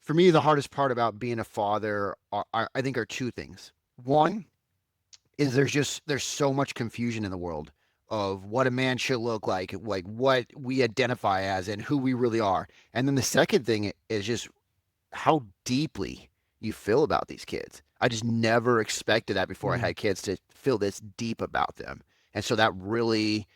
For me, the hardest part about being a father, I think, are two things. One is there's so much confusion in the world of what a man should look like what we identify as and who we really are. And then the second thing is just how deeply you feel about these kids. I just never expected that before I Mm. had kids to feel this deep about them. And so that really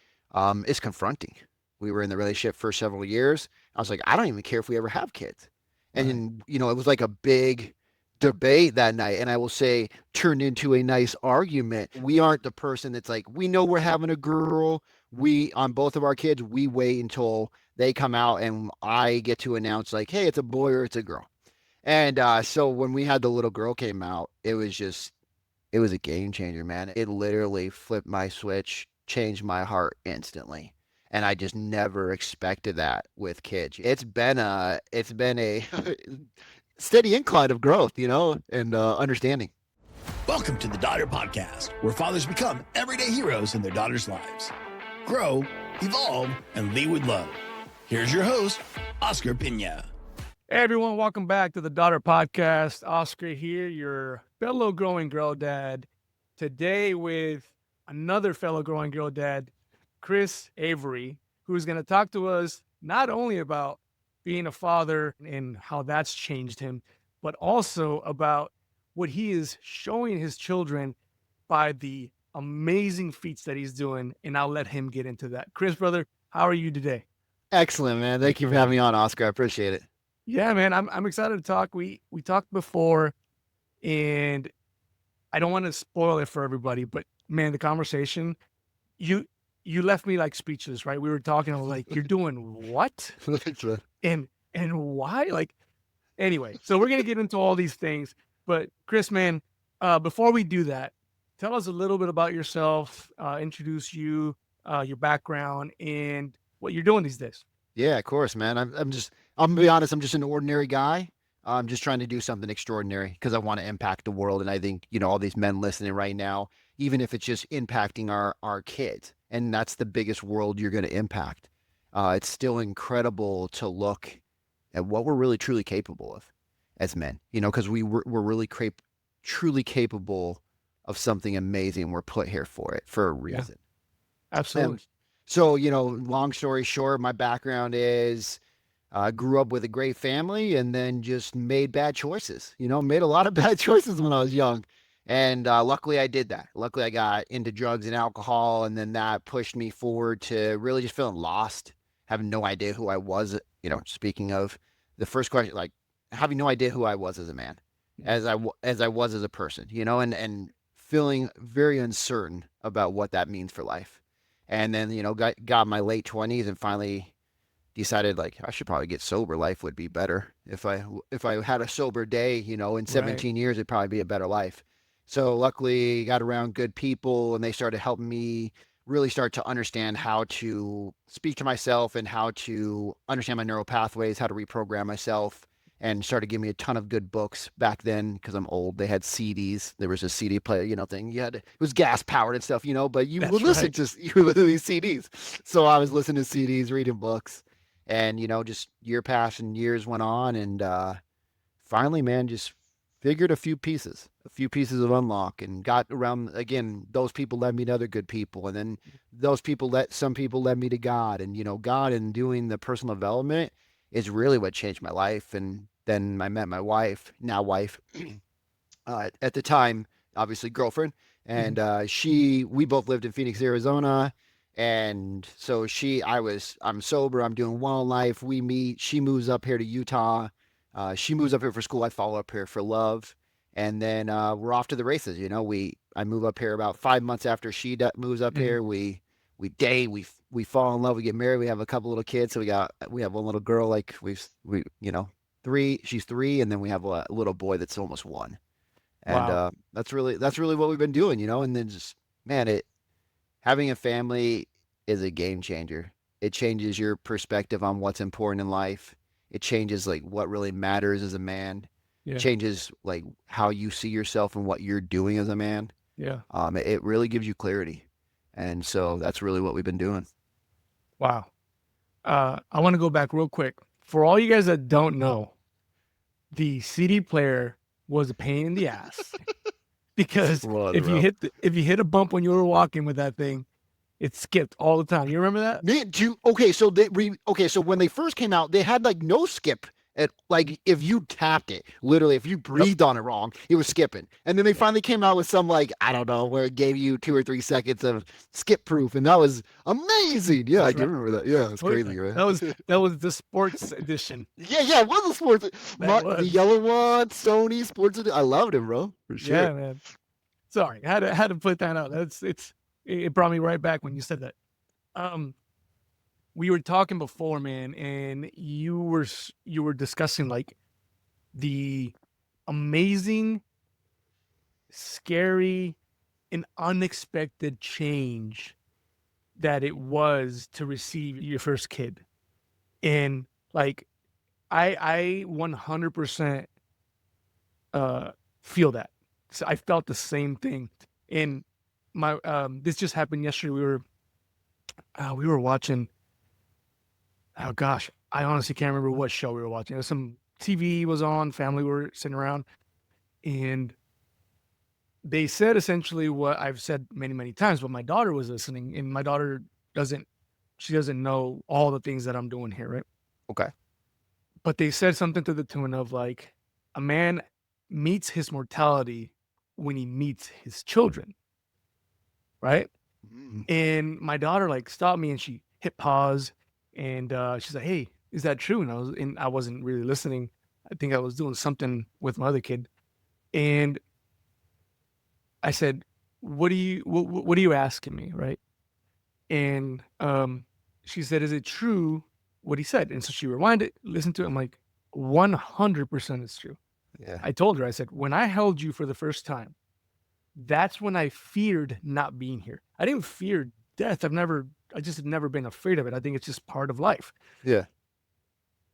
is confronting. We were in the relationship for several years. I was like, I don't even care if we ever have kids. Right. And, it was like a big debate that night. And I will say, turned into a nice argument. We aren't the person that's like, we know we're having a girl. On both of our kids, we wait until they come out and I get to announce, like, hey, it's a boy or it's a girl. And so when we had the little girl came out, it was a game changer, man. It literally flipped my switch, changed my heart instantly. And I just never expected that with kids. It's been a steady incline of growth, and understanding. Welcome to the Daughter Podcast, where fathers become everyday heroes in their daughters' lives. Grow, evolve, and lead with love. Here's your host, Oscar Pina. Hey everyone, welcome back to the Daughter Podcast. Oscar here, your fellow growing girl dad. Today with another fellow growing girl dad, Chris Avery, who's going to talk to us not only about being a father and how that's changed him, but also about what he is showing his children by the amazing feats that he's doing. And I'll let him get into that. Chris, brother, how are you today? Excellent, man. Thank you for having me on, Oscar. I appreciate it. Yeah, man, I'm excited to talk. We talked before, and I don't want to spoil it for everybody, but man, the conversation, you you left me like speechless, right? We were talking, I was like, "You're doing what? Thanks, man. And why?" Like, anyway, so we're gonna get into all these things, but Chris, man, before we do that, tell us a little bit about yourself. Introduce you, your background, and what you're doing these days. Yeah, of course, man. I'm gonna be honest, I'm just an ordinary guy. I'm just trying to do something extraordinary because I want to impact the world. And I think, all these men listening right now, even if it's just impacting our kids, and that's the biggest world you're going to impact, it's still incredible to look at what we're really truly capable of as men, because we're really truly capable of something amazing. We're put here for it for a Yeah, reason. absolutely. And so, long story short, my background is grew up with a great family and then just made bad choices, made a lot of bad choices when I was young. And luckily I did that. Luckily I got into drugs and alcohol. And then that pushed me forward to really just feeling lost, having no idea who I was. Speaking of the first question, like having no idea who I was as a man, as I was as a person, and feeling very uncertain about what that means for life. And then, got my late 20s and finally decided like I should probably get sober. Life would be better if I had a sober day, in Right. 17 years it'd probably be a better life. So luckily got around good people and they started helping me really start to understand how to speak to myself and how to understand my neural pathways, how to reprogram myself, and started giving me a ton of good books back then because I'm old. They had CDs. There was a CD player, thing. It was gas powered and stuff, but you would That's listen right. to these CDs. So I was listening to CDs, reading books, and just year passed and years went on, and finally, man, just figured a few pieces of unlock, and got around again. Those people led me to other good people, and then some people led me to God, and God and doing the personal development is really what changed my life. And then I met my wife, now wife, at the time, obviously girlfriend, Mhm. and we both lived in Phoenix, Arizona. And so I'm sober, I'm doing well in life. We meet, she moves up here to Utah. She moves up here for school. I follow up here for love. And then we're off to the races. I move up here about 5 months after moves up Mhm. here. We date, we fall in love, we get married, we have a couple little kids. So we have one little girl, like we three. She's three, and then we have a little boy that's almost one. And Wow. that's really what we've been doing, and then just, man, it having a family is a game changer. It changes your perspective on what's important in life. It changes like what really matters as a man. It Yeah. changes like how you see yourself and what you're doing as a man. Yeah. It really gives you clarity. And so that's really what we've been doing. Wow. I want to go back real quick. For all you guys that don't know, the CD player was a pain in the ass because What, if you bro? if you hit a bump when you were walking with that thing, it skipped all the time. You remember that? Man, so when they first came out, they had like no skip. Like if you tapped it, literally, if you Yep. breathed on it wrong, it was skipping. And then they finally came out with some like I don't know, where it gave you 2 or 3 seconds of skip proof, and that was amazing. Yeah, I That's do right. remember that. Yeah, it's Oh, yeah. crazy, man. That was the sports edition. Yeah, it was a sports. That The was. yellow one, Sony Sports. I loved it, bro, for sure. Yeah, man. Sorry, had to put that out. It brought me right back when you said that. Um, we were talking before, man, and you were discussing like the amazing, scary, and unexpected change that it was to receive your first kid. And like I 100% feel that. So I felt the same thing. And my this just happened yesterday. We were watching, oh gosh, I honestly can't remember what show we were watching. It was some TV was on, family were sitting around, and they said essentially what I've said many, many times, but my daughter was listening, and my daughter doesn't she doesn't know all the things that I'm doing here, right? Okay. But they said something to the tune of like a man meets his mortality when he meets his children, right? Mm. And my daughter like stopped me and she hit pause and she's like, "Hey, is that true?" And I wasn't really listening. I think I was doing something with my other kid, and I said, what are you asking me, right?" And she said, "Is it true what he said?" And so she rewinded, listened to it. I'm like, 100% it's true. Yeah. I told her, I said, when I held you for the first time, that's when I feared not being here. I didn't fear death. I just had never been afraid of it. I think it's just part of life. Yeah.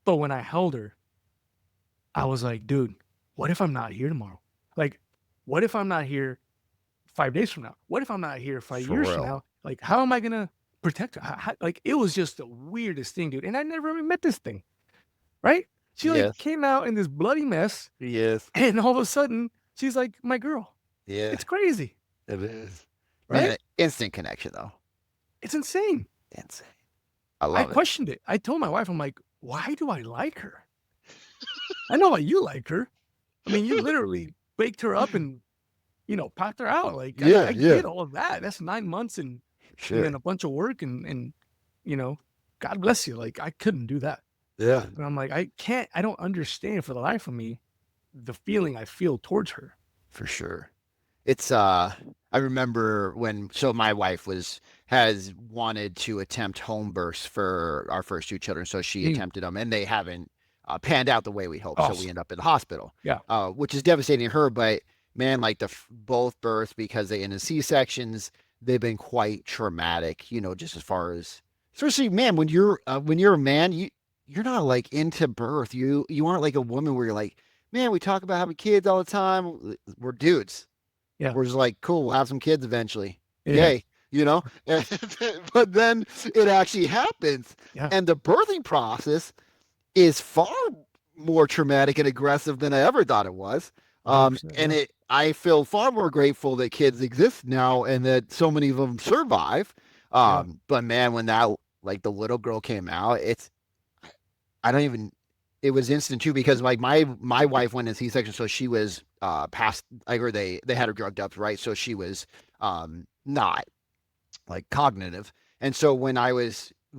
But when I held her, I was like, dude, what if I'm not here tomorrow? Like, what if I'm not here 5 days from now? What if I'm not here five For years from real. now? Like, how am I going to protect her? Like, it was just the weirdest thing, dude. And I never even met this thing, right? She like Yes. came out in this bloody mess. Yes. And all of a sudden, she's like my girl. Yeah. It's crazy, It is. right? Man, instant connection though. It's insane. Insane. I I love it. questioned it. I told my wife, I'm like, why do I like her? I know why you like her. I mean, you literally baked her up and, packed her out. Like, Yeah, I yeah. get all of that. That's 9 months and Sure. then a bunch of work and God bless you. Like, I couldn't do that. Yeah. And I'm like, I don't understand for the life of me the feeling I feel towards her. For sure. It's I remember so my wife has wanted to attempt home births for our first 2 children, so she attempted them and they haven't panned out the way we hoped. So we Awesome. end up in the hospital. Yeah. Which is devastating to her, but man, like both births because they ended C-sections, they've been quite traumatic, just as far as especially man, when you're a man, you're not like into birth. You aren't like a woman where you're like, man, we talk about having kids all the time. We're dudes. Yeah. We're just like, cool, we'll have some kids eventually. Yeah. Yay. But then it actually happens. Yeah. And the birthing process is far more traumatic and aggressive than I ever thought it was. 100%, And yeah. I feel far more grateful that kids exist now and that so many of them survive. Yeah. But man, when like the little girl came out, I don't even, it was instant too because like my wife went in C-section, so she was past like or they had her drugged up, right? So she was not like cognitive. And so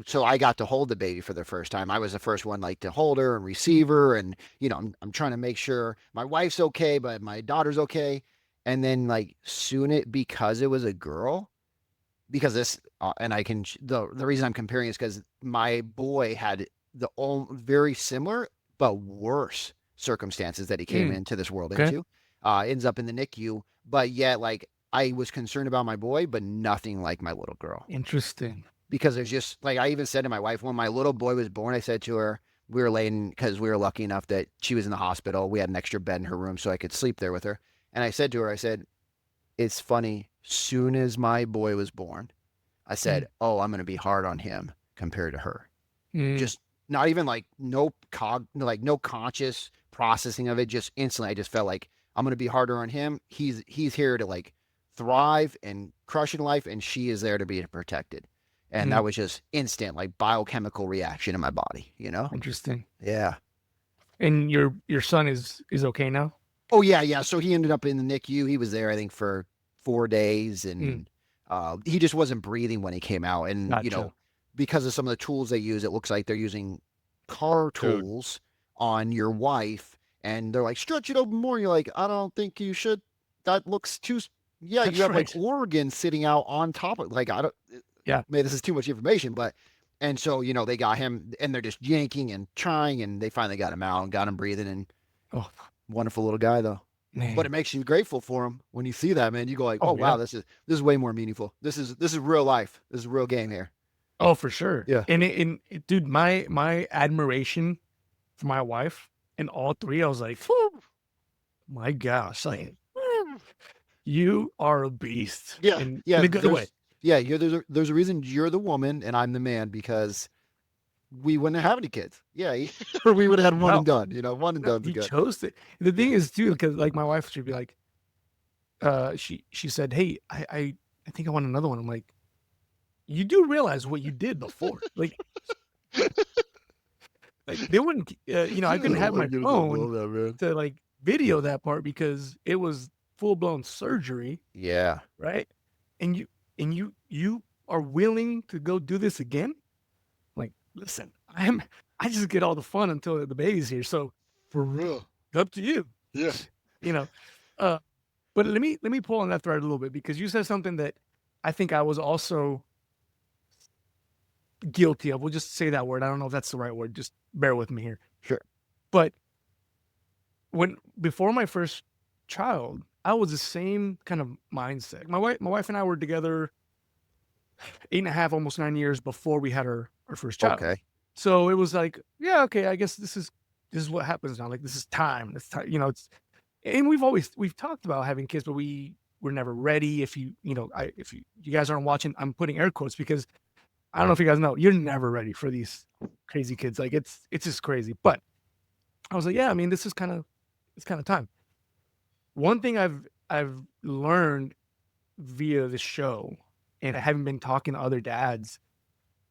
so I got to hold the baby for the first time. I was the first one like to hold her and receive her, and I'm trying to make sure my wife's okay, but my daughter's okay. And then like because it was a girl, because this and I can the reason I'm comparing is because my boy had very similar but worse circumstances that he came into this world Okay. into. Ends up in the NICU, but yet like I was concerned about my boy, but nothing like my little girl. Interesting. Because there's just like I even said to my wife when my little boy was born, I said to her, we were laying because we were lucky enough that she was in the hospital. We had an extra bed in her room so I could sleep there with her. And I said to her, I said, it's funny. Soon as my boy was born, I said, oh, I'm going to be hard on him compared to her. Mm. Just not even like no conscious processing of it. Just instantly, I just felt like I'm gonna be harder on him. He's here to like thrive and crush in life, and she is there to be protected. And Mm, that was just instant, like biochemical reaction in my body. interesting. Yeah. And your son is okay now? Oh yeah, yeah. So he ended up in the NICU. He was there, I think, for 4 days, Mm, and he just wasn't breathing when he came out. And gotcha. because of some of the tools they use, it looks like they're using car Dude. tools on your wife, and they're like, stretch it open more. You're like, I don't think you should. That looks too. Yeah, you That's have like right. organs sitting out on top of like I don't. Yeah. Maybe this is too much information, but and so they got him, and they're just yanking and trying, and they finally got him out and got him breathing, and Oh, wonderful little guy though. But it man. makes you grateful for him when you see that, man. You go like, oh Oh, wow, yeah. this is way more meaningful. This is real life. This is a real game here. Oh, for sure. Yeah. Dude, my admiration for my wife and all three, I was like, my gosh, like you are a beast. Yeah, In yeah. a good way. There's a reason you're the woman and I'm the man, because we wouldn't have any kids. Yeah, or we would have had one No, and done. One and no, done's he good. chose it. The thing is too, because like my wife should be like, she said, hey, I think I want another one. I'm like, you do realize what you did before. Like they wouldn't, I couldn't have my phone That, man. to like video that part because it was full blown surgery, Yeah. right? And you are willing to go do this again? Like, listen, I just get all the fun until the baby's here. So For real. up to you. Yeah. You know. Uh but let me pull on that thread a little bit because you said something that I think I was also guilty of. We'll just say that word. I don't know if that's the right word. Just bear with me here. Sure. But before my first child, I was the same kind of mindset. My wife and I were together 8.5, almost 9 years before we had our first child. Okay. So it was like, yeah, okay, I guess this is what happens now. Like this is time. It's time, and we've talked about having kids, but we were never ready. If you guys aren't watching, I'm putting air quotes because I don't know if you guys know, you're never ready for these crazy kids. Like it's just crazy. But I was like, yeah, I mean, it's kind of time. One thing I've learned via the show and having been talking to other dads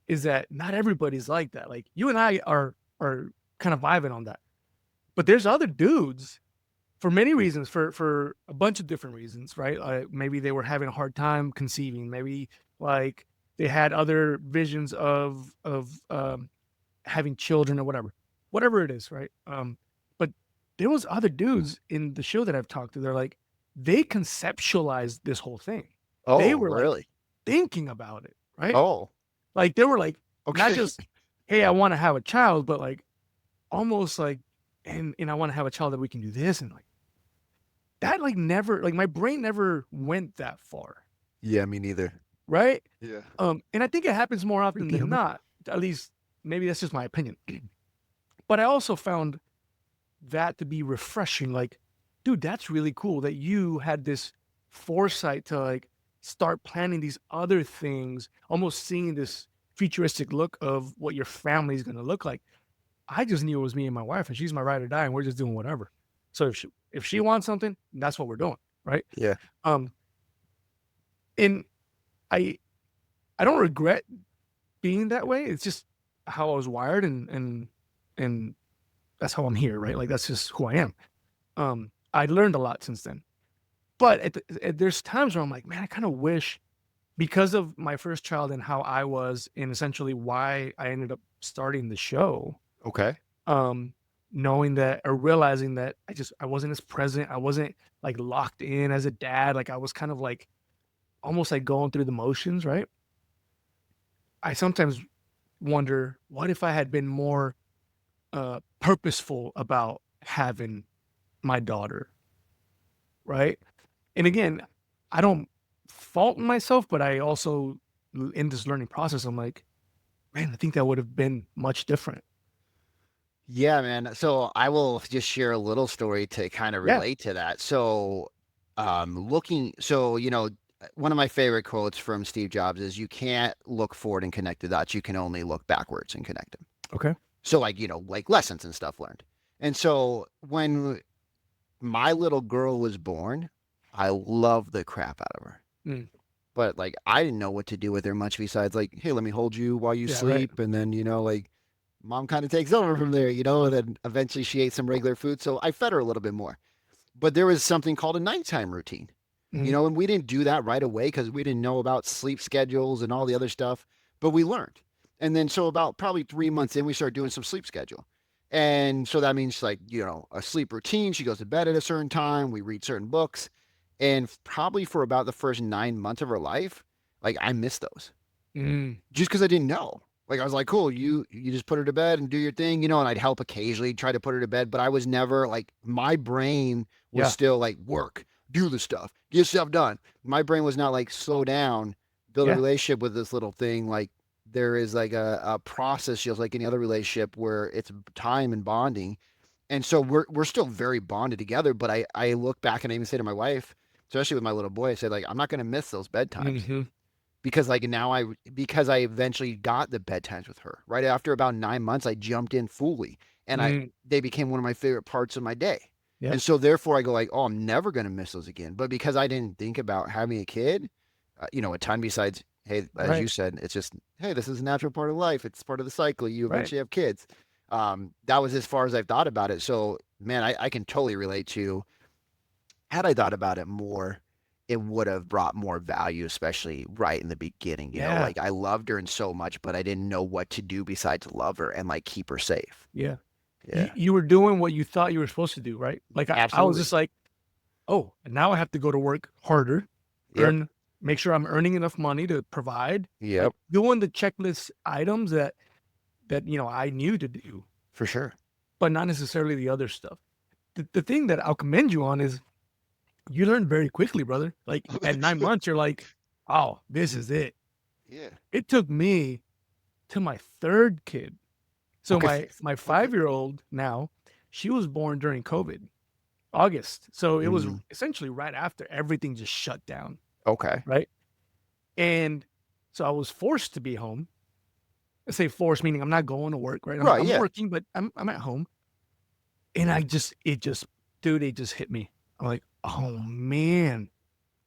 is that not everybody's like that. Like you and I are kind of vibing on that. But there's other dudes for many reasons, for a bunch of different reasons, right? Maybe they were having a hard time conceiving. Maybe like they had other visions of having children or whatever it is, right? But there was other dudes in the show that I've talked to. They're like, they conceptualized this whole thing. Oh, They were like really? thinking about it, right? Oh, Like they were like, okay. not just, hey, I want to have a child, but like almost like, and I want to have a child that we can do this. And like that, like never, like my brain never went that far. Yeah, me neither. Right. Yeah. And I think it happens more often than not, at least maybe that's just my opinion. But I also found that to be refreshing. Like, dude, that's really cool that you had this foresight to like start planning these other things, almost seeing this futuristic look of what your family is going to look like. I just knew it was me and my wife, and she's my ride or die, and we're just doing whatever. So if she wants something, that's what we're doing, right? Yeah. And I don't regret being that way. It's just how I was wired, and that's how I'm here, right? Like that's just who I am. I learned a lot since then, but there's times where I'm like, man, I kind of wish, because of my first child and how I was, and essentially why I ended up starting the show. Okay. Knowing that or realizing that I wasn't as present. I wasn't like locked in as a dad. Like I was kind of like almost like going through the motions, right? I sometimes wonder, what if I had been more purposeful about having my daughter, right? And again, I don't fault myself, but I also, in this learning process, I'm like, man, I think that would have been much different. Yeah, man. So I will just share a little story to kind of Yeah. relate to that. So, one of my favorite quotes from Steve Jobs is, "You can't look forward and connect the dots. You can only look backwards and connect them." Okay. So like, like lessons and stuff learned. And so when my little girl was born, I loved the crap out of her. Mm. But like I didn't know what to do with her much besides like, hey, let me hold you while you Yeah, right. sleep, and then like mom kind of takes over from there, and then eventually she ate some regular food, so I fed her a little bit more. But there was something called a nighttime routine, Mm. and we didn't do that right away because we didn't know about sleep schedules and all the other stuff, but we learned. And then so about probably 3 months in, we started doing some sleep schedule. And so that means like, a sleep routine. She goes to bed at a certain time. We read certain books. And probably for about the first 9 months of her life, like I missed those Mm. just because I didn't know. Like I was like, cool, you just put her to bed and do your thing, and I'd help occasionally try to put her to bed, but I was never like my brain was Yeah. still like work, do the stuff, get stuff done. My brain was not like slow down, build a Yeah. relationship with this little thing. Like there is like a process just like any other relationship where it's time and bonding. And so we're still very bonded together, but I look back and I even say to my wife, especially with my little boy, I said like I'm not gonna miss those bedtimes Mm-hmm. because like now because I eventually got the bedtimes with her. Right after about 9 months, I jumped in fully, and Mm. they became one of my favorite parts of my day. Yep. And so therefore, I go like, oh, I'm never gonna miss those again. But because I didn't think about having a kid, a ton besides, hey, as Right. you said, it's just, hey, this is a natural part of life. It's part of the cycle. You Right. eventually have kids. That was as far as I've thought about it. So man, I can totally relate to had I thought about it more, it would have brought more value, especially right in the beginning. Yeah. Like I loved her and so much, but I didn't know what to do besides love her and like keep her safe. Yeah. You, Yeah, you were doing what you thought you were supposed to do, right? Like I was absolutely. just like, oh, and now I have to go to work harder, Yep. make sure I'm earning enough money to provide, like Yep. doing the checklist items that I knew to do, For sure. but not necessarily the other stuff. The thing that I'll commend you on is you learn very quickly, brother. Like at 9 months, you're like, oh, this is it. Yeah. It took me to my third kid. So Okay. my Okay. 5-year-old now, she was born during COVID, August. So it was Mm, essentially right after everything just shut down, okay. right? And so I was forced to be home. I say forced, meaning I'm not going to work, right? I'm, Right. I'm Yeah. working, but I'm at home. And dude, it just hit me. I'm like, oh man,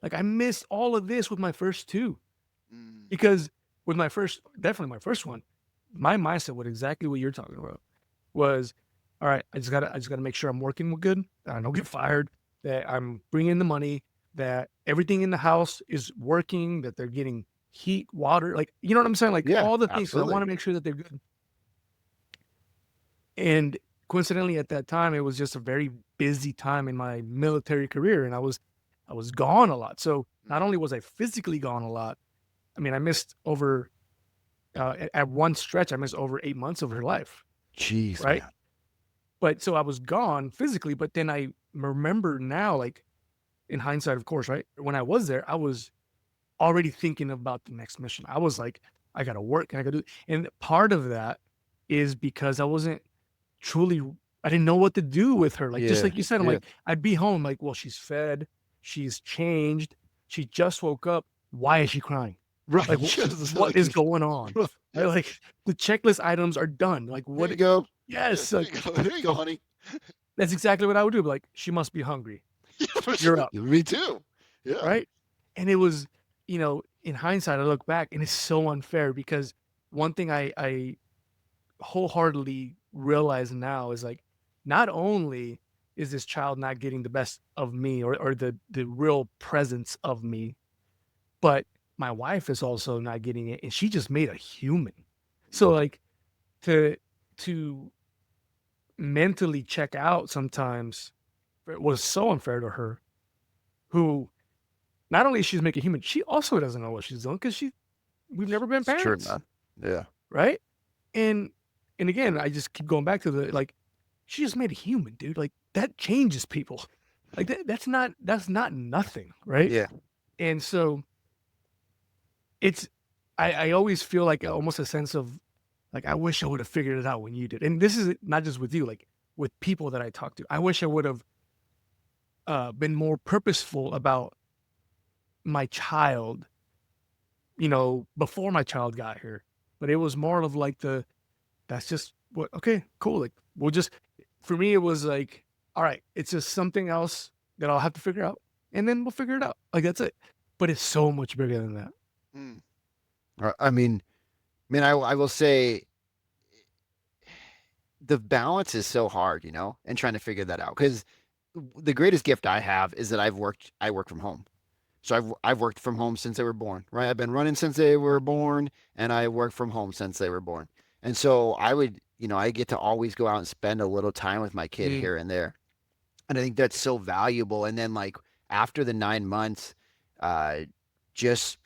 like I missed all of this with my first two Mm, because with definitely my first one, my mindset was exactly what you're talking about was, all right, I just gotta make sure I'm working good, that I don't get fired, that I'm bringing in the money, that everything in the house is working, that they're getting heat, water, like, you know what I'm saying? Like yeah. all the things, 'cause I want Absolutely. to make sure that they're good. And coincidentally, at that time, it was just a very busy time in my military career, and I was gone a lot. So not Mm, only was I physically gone a lot, I mean, I missed over at one stretch, I missed over 8 months of her life, jeez, right? man. But so I was gone physically, but then I remember now, like in hindsight, of course, right? When I was there, I was already thinking about the next mission. I was like, I gotta work and I gotta do, and part of that is because I wasn't truly, I didn't know what to do with her. Like just Yeah. like you said, I'm Yeah. like, I'd be home, like, well, she's fed, she's changed, she just woke up. Why is she crying? Right. Like, Just what like, is going on? Right? yep. Like the checklist items are done. Like Here what? you go. Yeah. Yes, Here like you go. Here you go, honey. that's exactly what I would do. Like she must be hungry. Yeah, for You're sure. up, Me too. Yeah. right? And it was, in hindsight, I look back and it's so unfair because one thing I wholeheartedly realize now is like, not only is this child not getting the best of me or the real presence of me, but my wife is also not getting it, and she just made a human. So like to to mentally check out sometimes it was so unfair to her, who not only she's making human, she also doesn't know what she's doing because we've never been It's true, parents, man. Yeah. right? And and again, I just keep going back to the like, she just made a human, dude. Like that changes people. Like that's not nothing, right? Yeah. And so it's I always feel like almost a sense of like I wish I would have figured it out when you did. And this is not just with you, like with people that I talk to. I wish I would have been more purposeful about my child, before my child got here. But it was more of like that's just what? Okay, cool. Like we'll just. For me, it was like, all right, it's just something else that I'll have to figure out, and then we'll figure it out. Like that's it. But it's so much bigger than that. Mm. I will say the balance is so hard, and trying to figure that out. Because the greatest gift I have is that I work from home. So I've worked from home since they were born, right? I've been running since they were born, and I work from home since they were born. And so I get to always go out and spend a little time with my kid Mm, here and there. And I think that's so valuable. And then like after the 9 months, uh, just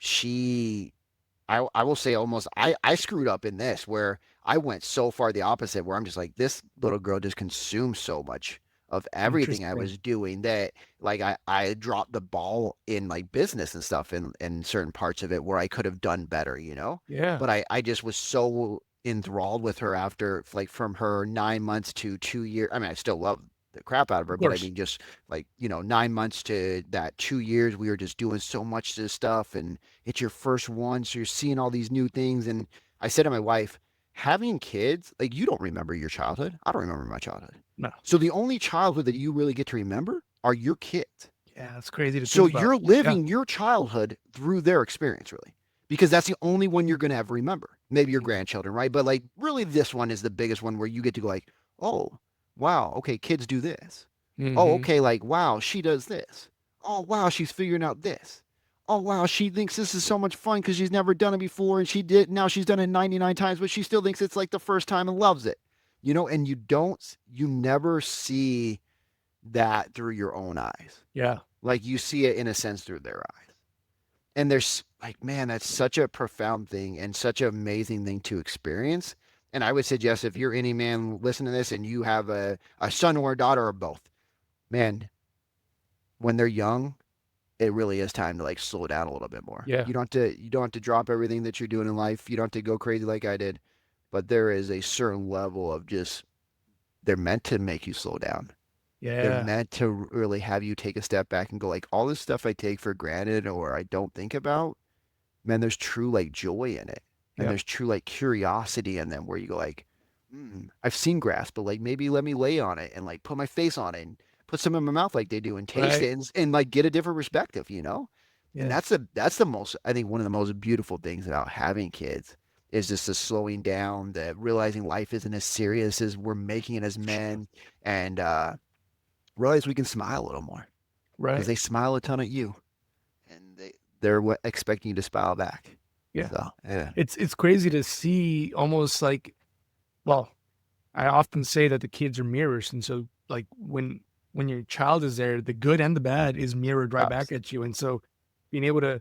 I will say almost I screwed up in this where I went so far the opposite where I'm just like this little girl just consumes so much of everything I interesting. was doing that like I dropped the ball in like business and stuff in certain parts of it where I could have done better. Yeah, But I just was so enthralled with her after like from her 9 months to 2 years. I mean, I still love the crap out of her, of but I course. mean just like, 9 months to that 2 years, we were just doing so much of this stuff and it's your first one, so you're seeing all these new things. And I said to my wife, having kids, like you don't remember your childhood. I don't remember my childhood. No. So the only childhood that you really get to remember are your kids. Yeah, it's crazy to So think about. you're Yeah. living your childhood through their experience, really, because that's the only one you're going to ever remember. Maybe your grandchildren, right? But like, really, this one is the biggest one where you get to go like, oh, wow, okay, kids do this. Oh, Mm-hmm. okay, like, wow, she does this. Oh, wow, she's figuring out this. Oh, wow, she thinks this is so much fun because she's never done it before and she did. Now she's done it 99 times, but she still thinks it's like the first time and loves it. And you never see that through your own eyes. Yeah. Like you see it in a sense through their eyes. And there's like, man, that's such a profound thing and such an amazing thing to experience. And I would suggest if you're any man listening to this and you have a son or a daughter or both, man, when they're young, it really is time to like slow down a little bit more. Yeah. You don't have to drop everything that you're doing in life. You don't have to go crazy like I did. But there is a certain level of just they're meant to make you slow down. They're Yeah. meant to really have you take a step back and go like all this stuff I take for granted or I don't think about, man, there's true like joy in it. And Yep. there's true like curiosity in them where you go like, I've seen grass, but like maybe let me lay on it and like put my face on it and put some in my mouth like they do and taste Right. it and like get a different perspective. And Yeah. that's the most, I think one of the most beautiful things about having kids is just the slowing down, the realizing life isn't as serious as we're making it as men and realize we can smile a little more because Right. they smile a ton at you and they're expecting you to smile back. Yeah. So yeah, It's crazy to see almost like, well, I often say that the kids are mirrors, and so like when your child is there, the good and the bad is mirrored right back Abs- at you. And so being able to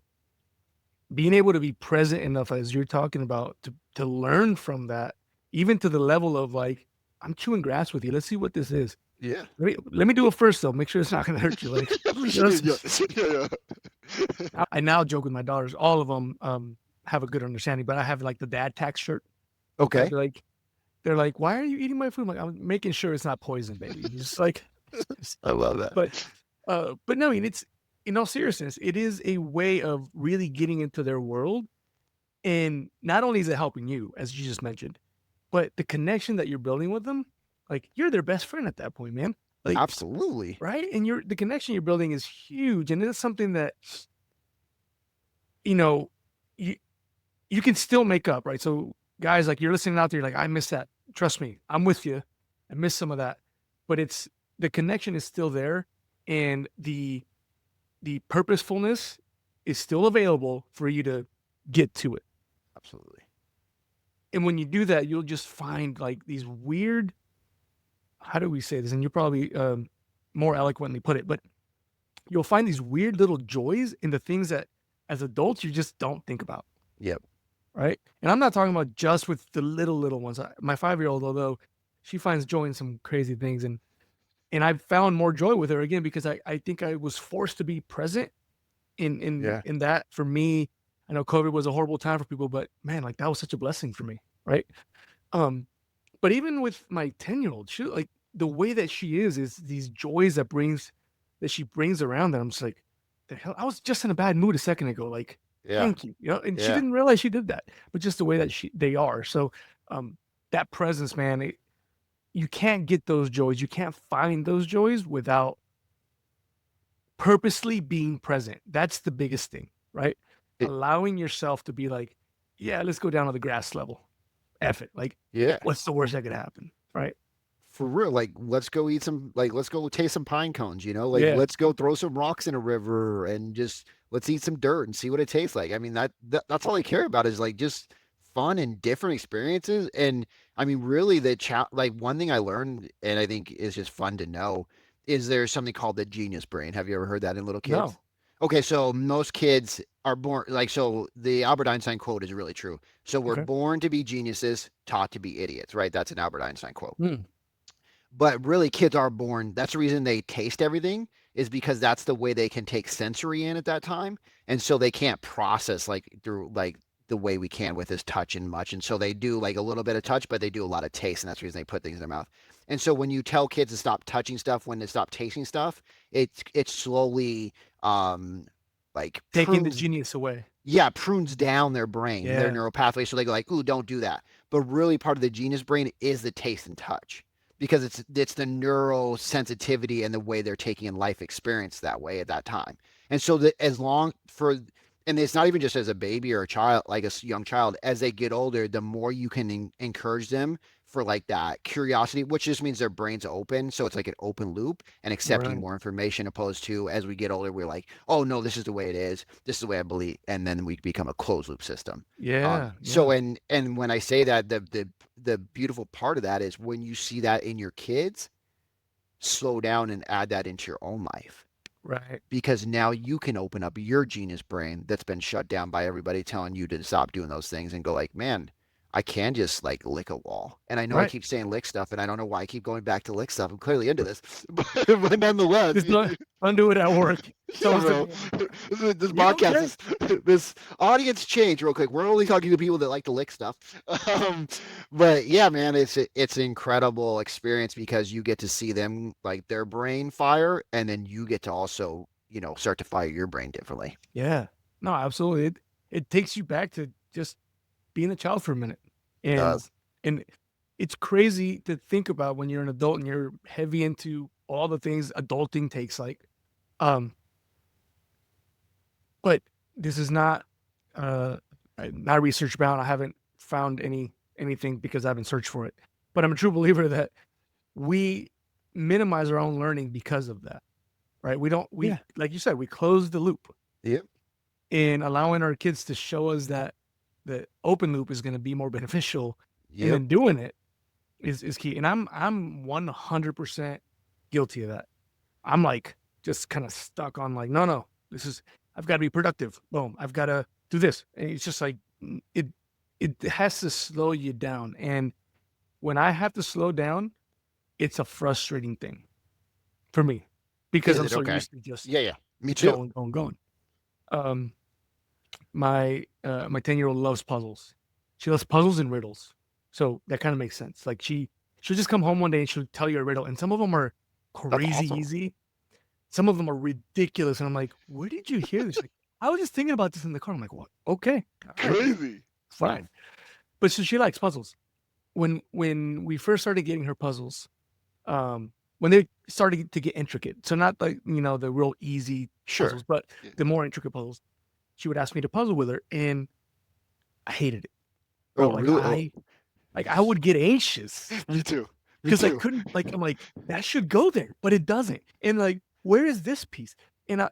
being able to be present enough as you're talking about to learn from that, even to the level of like, I'm chewing grass with you. Let's see what this is. yeah. Let me do it first though. Make sure it's not gonna hurt your leg. You know, Yeah. I now joke with my daughters. All of them have a good understanding, but I have like the dad tax shirt. Right? Okay. They're like, why are you eating my food? I'm like, I'm making sure it's not poison, baby. Just like, I love that. but no, I mean, it's in all seriousness, it is a way of really getting into their world. And not only is it helping you, as you just mentioned, but the connection that you're building with them, like you're their best friend at that point, man. Like, Absolutely. right? And the connection you're building is huge. And it's something that, you know, you you can still make up, right? So guys, like you're listening out there, you're like, I miss that. Trust me, I'm with you. I miss some of that. But it's the connection is still there and the purposefulness is still available for you to get to it. Absolutely. And when you do that, you'll just find like these weird, how do we say this? And you probably more eloquently put it, but you'll find these weird little joys in the things that as adults you just don't think about. Yep. Right. And I'm not talking about just with the little ones. My 5-year-old, although she finds joy in some crazy things, and I've found more joy with her again because I think I was forced to be present Yeah. in that for me. I know COVID was a horrible time for people, but man, like that was such a blessing for me. Right. Um, but even with my 10-year-old, she like the way that she is these joys that she brings around that I'm just like, the hell, I was just in a bad mood a second ago. Like, Yeah. thank you. And she Yeah. didn't realize she did that, but just the way that they are. So, that presence, man, you can't get those joys. You can't find those joys without purposely being present. That's the biggest thing, right? It, Allowing yourself to be like, yeah, let's go down to the grass level. F it. Like, yeah. what's the worst that could happen? Right. For real, like let's go eat some, like let's go taste some pine cones, like Yeah. let's go throw some rocks in a river and just let's eat some dirt and see what it tastes like. I mean that's all I care about is like just fun and different experiences. And I mean really like one thing I learned and I think is just fun to know is there's something called the genius brain. Have you ever heard that in little kids? No. Okay, so most kids are born like so the Albert Einstein quote is really true. So we're Okay. born to be geniuses, taught to be idiots, right? That's an Albert Einstein quote. Hmm. But really, kids are born. That's the reason they taste everything is because that's the way they can take sensory in at that time, and so they can't process like through like the way we can with this touch and much. And so they do like a little bit of touch, but they do a lot of taste, and that's the reason they put things in their mouth. And so when you tell kids to stop touching stuff, when they stop tasting stuff, it slowly like Taking the prunes genius away. yeah, prunes down their brain, their Yeah. neural pathways. So they go like, ooh, don't do that. But really part of the genius brain is the taste and touch because it's the neural sensitivity and the way they're taking in life experience that way at that time. And so that as long for, and it's not even just as a baby or a child, like a young child, as they get older, the more you can encourage them for like that curiosity, which just means their brain's open. So it's like an open loop and accepting Right. more information opposed to as we get older, we're like, oh no, this is the way it is. This is the way I believe. And then we become a closed loop system. Yeah. So, Yeah. and when I say that, the beautiful part of that is when you see that in your kids, slow down and add that into your own life Right. because now you can open up your genius brain that's been shut down by everybody telling you to stop doing those things and go like, man, I can just like lick a wall. And I know I Right. keep saying lick stuff and I don't know why I keep going back to lick stuff. I'm clearly into this, but nonetheless, Just undo it at work. yeah, Someone's bro. doing This you don't podcast care. is this audience change real quick. We're only talking to people that like to lick stuff. Um, but yeah, man, it's an incredible experience because you get to see them like their brain fire, and then you get to also start to fire your brain differently. Yeah. No, absolutely. It takes you back to just being a child for a minute. It And does. and it's crazy to think about when you're an adult and you're heavy into all the things adulting takes like um but this is not not research bound. I haven't found anything because I haven't searched for it. But I'm a true believer that we minimize our own learning because of that. Right? We Yeah. like you said, we close the loop Yep. in allowing our kids to show us that the open loop is going to be more beneficial, and Yep. then doing it is key. And I'm 100% guilty of that. I'm like just kind of stuck on like, no, this is I've got to be productive. Boom, I've got to do this. And it's just like it has to slow you down. And when I have to slow down, it's a frustrating thing for me because Is I'm it so okay? used to just Yeah. Yeah. Me too. going. Um, my 10-year-old loves puzzles. She loves puzzles and riddles, so that kind of makes sense. Like she'll just come home one day and she'll tell you a riddle, and some of them are That's crazy awesome. easy. Some of them are ridiculous, and I'm like, where did you hear this? Like, I was just thinking about this in the car. I'm like, what? Okay, all right, Crazy. fine. But so she likes puzzles. When we first started getting her puzzles, when they started to get intricate, so not like the real easy Sure. puzzles, but Yeah. the more intricate puzzles, she would ask me to puzzle with her, and I hated it. Oh, Bro, like really? I would get anxious Me too. Me because I too. couldn't I'm like, that should go there, but it doesn't. And like, where is this piece? And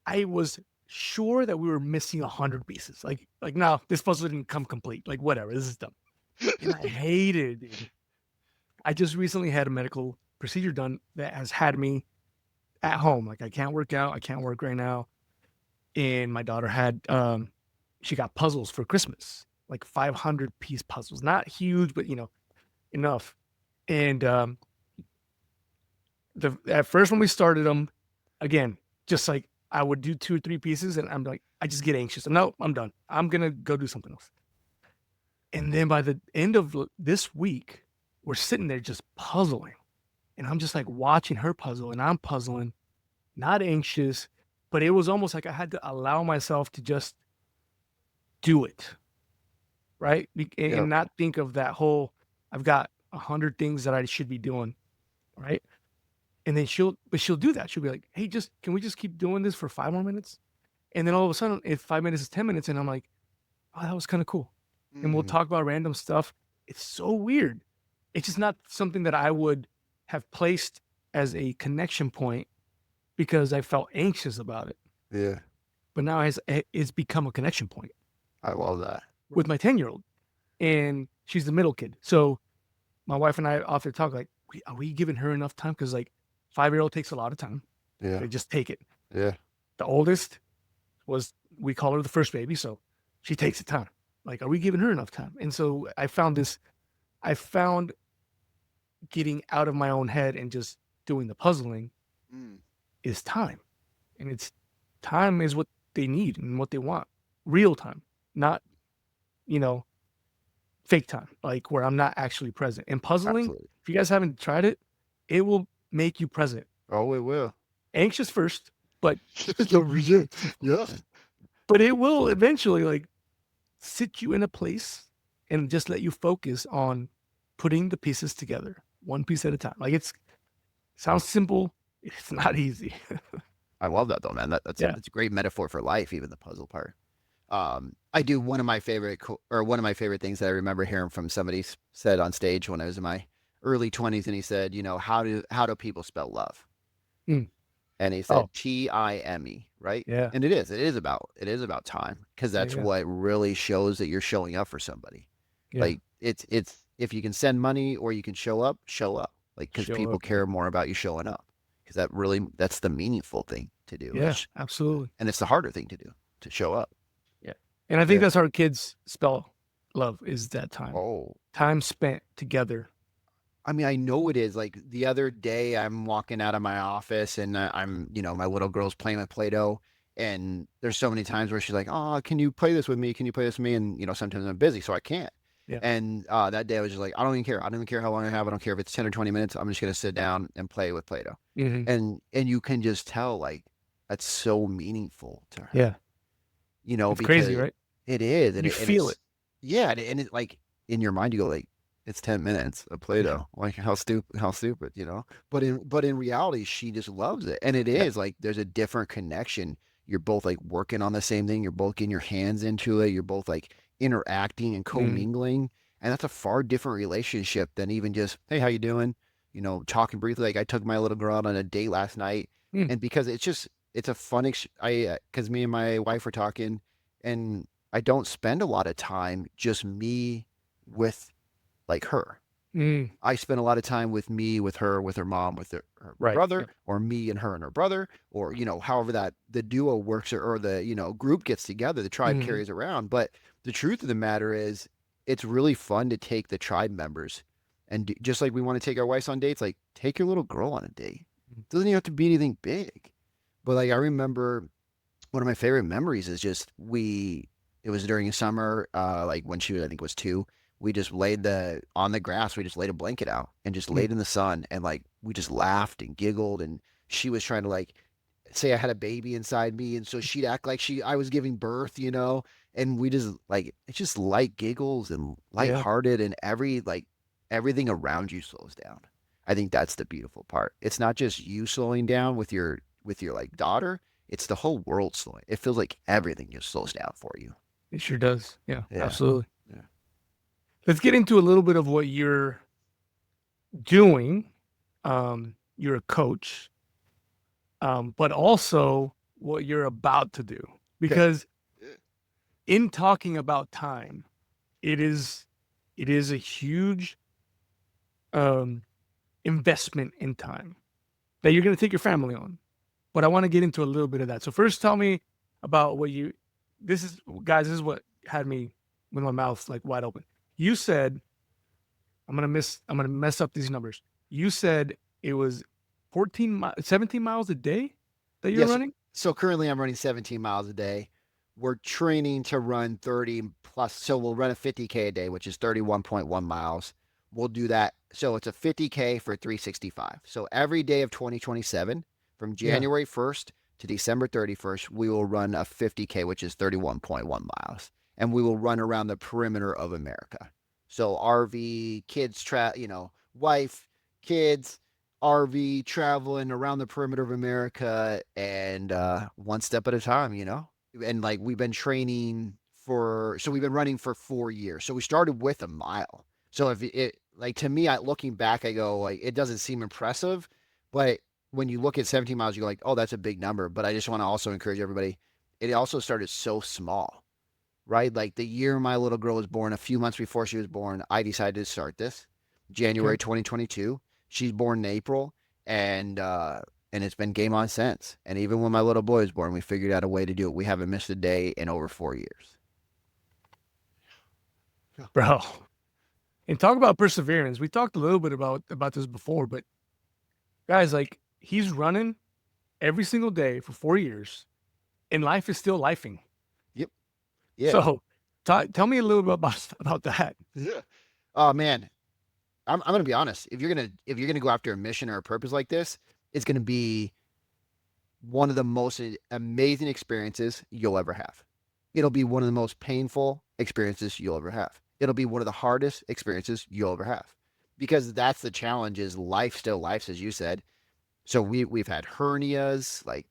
I was sure that we were missing 100 pieces. Like no, this puzzle didn't come complete. Like whatever, this is dumb. And I hated it. I just recently had a medical procedure done that has had me at home. Like I can't work out, I can't work right now. And my daughter had she got puzzles for Christmas, like 500-piece puzzles, not huge, but enough. And at first when we started them, again, just like I would do 2 or 3 pieces, and I'm like, I just get anxious. No, I'm done. I'm gonna go do something else. And then by the end of this week, we're sitting there just puzzling, and I'm just like watching her puzzle, and I'm puzzling, not anxious, but it was almost like I had to allow myself to just do it, right? Yep. And not think of that whole I've got 100 things that I should be doing, right? And then she'll do that. She'll be like, hey, can we just keep doing this for 5 more minutes? And then all of a sudden, if 5 minutes is 10 minutes, and I'm like, oh, that was kind of cool. And we'll talk about random stuff. It's so weird. It's just not something that I would have placed as a connection point because I felt anxious about it. Yeah. But now it's become a connection point I love that. with my 10-year-old. And she's the middle kid. So my wife and I often talk like, are we giving her enough time? Because like 5-year-old takes a lot of time. Yeah. They just take it. Yeah. The oldest we call her the first baby. So she takes the time. Like, are we giving her enough time? And so I found getting out of my own head and just doing the puzzling is time. And time is what they need and what they want. Real time, not, fake time, like where I'm not actually present. And puzzling, Absolutely. if you guys haven't tried it, it will make you present. Oh, it will. Anxious first, but Yeah. but it will eventually like sit you in a place and just let you focus on putting the pieces together, one piece at a time. Like sounds simple. It's not easy. I love that though, man. That's a great metaphor for life, even the puzzle part. I do one of my favorite things that I remember hearing from somebody said on stage when I was in my early 20s, and he said, how do people spell love? And he said Time, right? Yeah. And it is about time, because that's what really shows that you're showing up for somebody. Yeah. Like it's if you can send money or you can show up. Like, because people care more about you showing up, because that's the meaningful thing to do. Yeah, absolutely. And it's the harder thing to do, to show up. Yeah. And I think that's how our kids spell love, is that time. Oh, time spent together. I mean, I know it is. Like the other day, I'm walking out of my office and I'm, my little girl's playing with Play-Doh. And there's so many times where she's like, oh, can you play this with me? Can you play this with me? And, sometimes I'm busy, so I can't. Yeah. And that day I was just like, I don't even care. I don't even care how long I have. I don't care if it's 10 or 20 minutes. I'm just going to sit down and play with Play-Doh. And you can just tell, like, that's so meaningful to her. Yeah. It's because crazy, right? It is. And you feel it. Yeah. And it, like, in your mind, you go like, it's 10 minutes of Play-Doh. Like, how stupid, But in reality, she just loves it. And it is like, there's a different connection. You're both like working on the same thing. You're both getting your hands into it. You're both like interacting and commingling. And that's a far different relationship than even just, hey, how you doing? Talking briefly. Like, I took my little girl out on a date last night. And because it's a fun, because me and my wife were talking, and I don't spend a lot of time just me with like her. I spend a lot of time with her, with her mom, with her brother, or me and her and her brother, or, however that the duo works, or the, group gets together, the tribe carries around. But the truth of the matter is, it's really fun to take the tribe members, and just like we want to take our wives on dates, like, take your little girl on a date. It doesn't even have to be anything big. But like, I remember one of my favorite memories is just it was during summer, like when she, I think, was 2. We just laid on the grass. We just laid a blanket out and just laid in the sun. And like, we just laughed and giggled. And she was trying to like say I had a baby inside me. And so she'd act like I was giving birth, and we just like, it's just light giggles and lighthearted, and everything around you slows down. I think that's the beautiful part. It's not just you slowing down with your like daughter. It's the whole world slowing. It feels like everything just slows down for you. It sure does. Yeah. Absolutely. Yeah. Let's get into a little bit of what you're doing. You're a coach, but also what you're about to do. Because in talking about time, it is a huge investment in time that you're going to take your family on. But I want to get into a little bit of that. So first, tell me about this is what had me with my mouth like wide open. You said, I'm gonna mess up these numbers. You said it was 17 miles a day that you're running? So currently I'm running 17 miles a day. We're training to run 30 plus. So we'll run a 50K a day, which is 31.1 miles. We'll do that. So it's a 50K for 365. So every day of 2027, from January 1st to December 31st, we will run a 50K, which is 31.1 miles. And we will run around the perimeter of America. So RV, kids, wife, kids, RV, traveling around the perimeter of America, and one step at a time, And like we've been training so we've been running for 4 years. So we started with a mile. So if it, like to me, looking back, I go like it doesn't seem impressive, but when you look at 17 miles, you're like, oh, that's a big number. But I just want to also encourage everybody. It also started so small, right? Like the year my little girl was born, a few months before she was born, I decided to start this. Okay. January 2022. She's born in April, and it's been game on since. And even when my little boy was born, we figured out a way to do it. We haven't missed a day in over 4 years. Bro. And talk about perseverance. We talked a little bit about this before, but guys, like he's running every single day for 4 years, and life is still lifing. Yep. Yeah. So, tell me a little bit about that. Yeah. Oh man, I'm gonna be honest. If you're gonna go after a mission or a purpose like this, it's gonna be one of the most amazing experiences you'll ever have. It'll be one of the most painful experiences you'll ever have. It'll be one of the hardest experiences you'll ever have. Because that's the challenge is life still life, as you said. So we've had hernias, like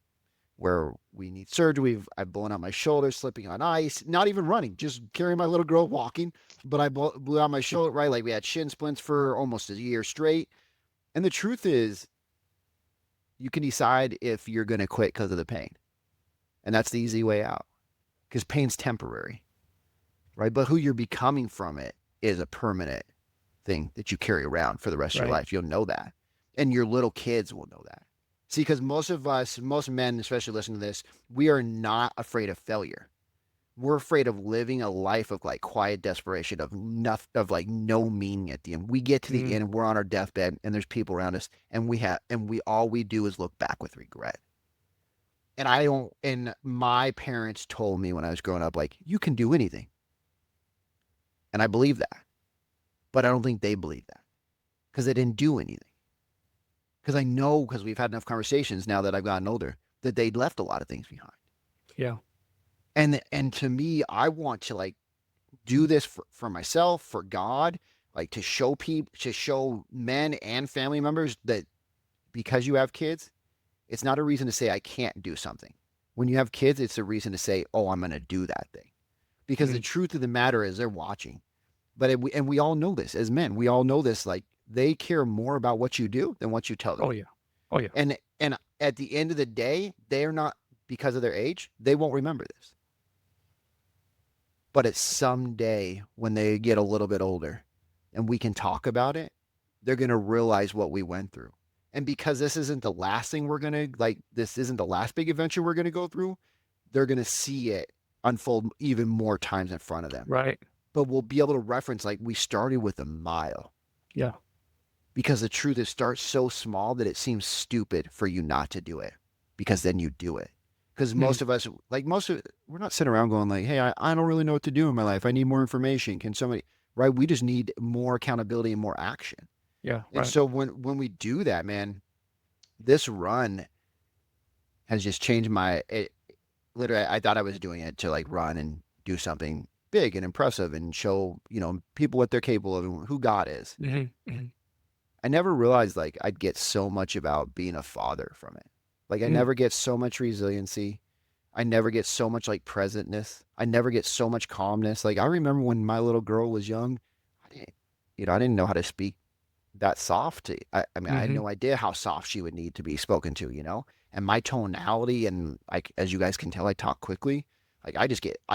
where we need surgery. I've blown out my shoulder, slipping on ice, not even running, just carrying my little girl walking. But I blew out my shoulder, right? Like we had shin splints for almost a year straight. And the truth is, you can decide if you're going to quit because of the pain. And that's the easy way out because pain's temporary, right? But who you're becoming from it is a permanent thing that you carry around for the rest of your Right. life. You'll know that. And your little kids will know that. See, because most of us, most men, especially listening to this, we are not afraid of failure. We're afraid of living a life of like quiet desperation of nothing, of like no meaning at the end. We get to the Mm, end and we're on our deathbed and there's people around us and all we do is look back with regret. And I don't, and my parents told me when I was growing up, like, you can do anything. And I believe that. But I don't think they believe that because they didn't do anything. Because I know, because we've had enough conversations now that I've gotten older, that they left a lot of things behind. yeah. And to me, I want to like do this for myself, for God, like to show people, to show men and family members that because you have kids, it's not a reason to say I can't do something. When you have kids, it's a reason to say, oh, I'm going to do that thing. Because the Mm, truth of the matter is they're watching. And we all know this as men. We all know this. Like they care more about what you do than what you tell them. oh yeah. Oh yeah. And at the end of the day, they are not because of their age. They won't remember this. But it's someday when they get a little bit older, and we can talk about it, they're gonna realize what we went through. And because this isn't the last thing we're gonna like, this isn't the last big adventure we're gonna go through. They're gonna see it unfold even more times in front of them. Right. But we'll be able to reference like we started with a mile. Yeah. Because the truth is, start so small that it seems stupid for you not to do it. Because then you do it. Because Mm, most of us, we're not sitting around going like, hey, I don't really know what to do in my life. I need more information. Can somebody, right? We just need more accountability and more action. yeah. And Right. so when we do that, man, this run has just changed literally, I thought I was doing it to like run and do something big and impressive and show, people what they're capable of and who God is. Mm-hmm. I never realized like I'd get so much about being a father from it. Like I Mm, never get so much resiliency. I never get so much like presentness. I never get so much calmness. Like I remember when my little girl was young, I didn't, I didn't know how to speak that soft. I mean, I had mm-hmm. no idea how soft she would need to be spoken to. And my tonality and like, as you guys can tell, I talk quickly. Like I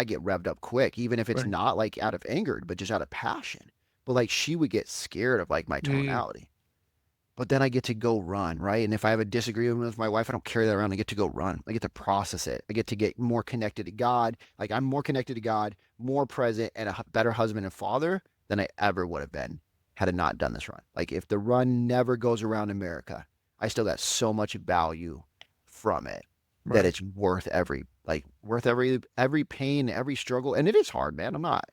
get revved up quick, even if it's Right. not like out of anger, but just out of passion. But like she would get scared of like my Mm, tonality. But then I get to go run, right? And if I have a disagreement with my wife, I don't carry that around. I get to go run. I get to process it. I get to get more connected to God. Like I'm more connected to God, more present, and a better husband and father than I ever would have been had I not done this run. Like if the run never goes around America, I still got so much value from it that right. it's worth every pain, every struggle. And it is hard, man. I'm not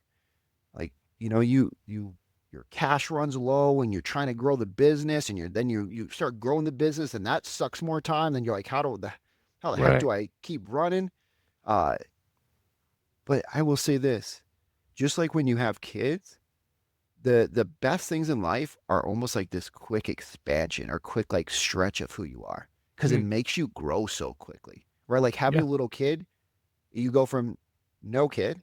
like, your cash runs low and you're trying to grow the business and you start growing the business and that sucks more time. Then you're like, how the heck Right. do I keep running? Uh, but I will say this, just like when you have kids, the best things in life are almost like this quick expansion or quick like stretch of who you are because it Mm. makes you grow so quickly. Right? Like having Yeah. a little kid, you go from no kid,